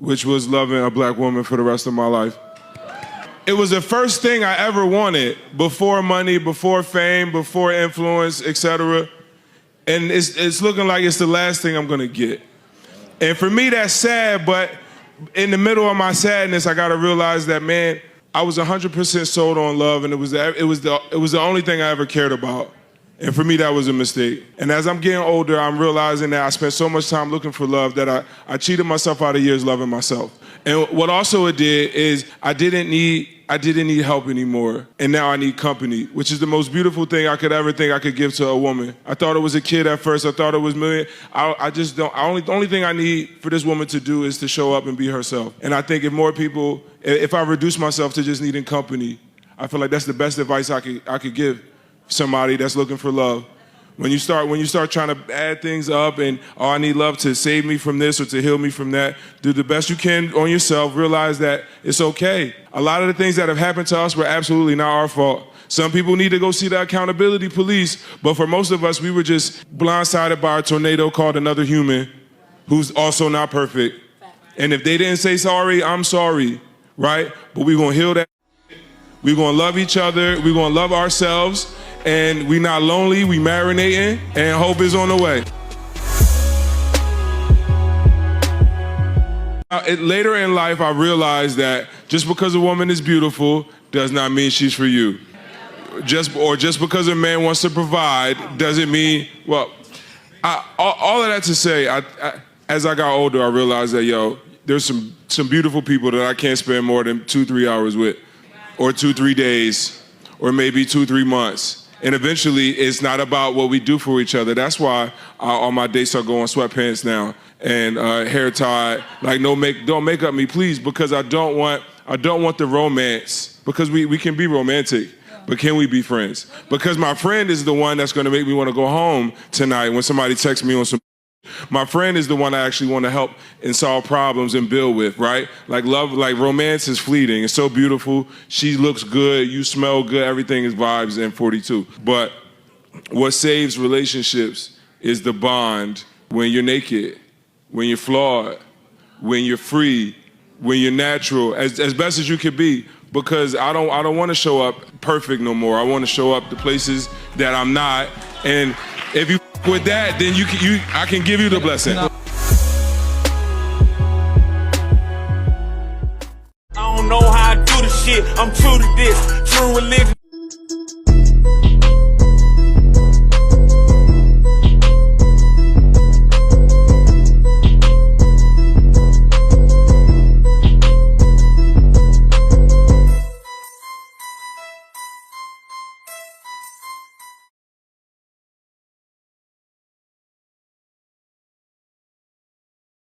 which was loving a black woman for the rest of my life. It was the first thing I ever wanted, before money, before fame, before influence, etc. And it's looking like it's the last thing I'm gonna get. And for me, that's sad, but in the middle of my sadness, I gotta realize that, man, I was 100% sold on love, and it was the only thing I ever cared about. And for me, that was a mistake. And as I'm getting older, I'm realizing that I spent so much time looking for love that I cheated myself out of years loving myself. And what also it did is I didn't need help anymore. And now I need company, which is the most beautiful thing I could ever think I could give to a woman. I thought it was a kid at first. I thought it was million. The only thing I need for this woman to do is to show up and be herself. And I think if more people, if I reduce myself to just needing company, I feel like that's the best advice I could give somebody that's looking for love. When you start trying to add things up and, oh, I need love to save me from this or to heal me from that, do the best you can on yourself, realize that it's okay. A lot of the things that have happened to us were absolutely not our fault. Some people need to go see the accountability police, but for most of us, we were just blindsided by a tornado called another human who's also not perfect. And if they didn't say sorry, I'm sorry, right? But we're gonna heal that. We're gonna love each other, we're gonna love ourselves, and we not lonely, we marinating, and hope is on the way. Later in life, I realized that just because a woman is beautiful does not mean she's for you. Just because a man wants to provide doesn't mean, well, all of that to say, as I got older, I realized that, there's some beautiful people that I can't spend more than 2-3 hours with, or 2-3 days, or maybe 2-3 months. And eventually, it's not about what we do for each other. That's why on my dates I go on sweatpants now and hair tied. Like, don't make up me, please, because I don't want the romance. Because we can be romantic, but can we be friends? Because my friend is the one that's going to make me want to go home tonight when somebody texts me on some. My friend is the one I actually want to help and solve problems and build with, right? Like love, like romance is fleeting. It's so beautiful. She looks good. You smell good. Everything is vibes and 42. But what saves relationships is the bond when you're naked, when you're flawed, when you're free, when you're natural, as best as you can be. Because I don't want to show up perfect no more. I want to show up the places that I'm not. And if you with that, then I can give you the blessing. I don't know how I do the shit. I'm true to this. True religion.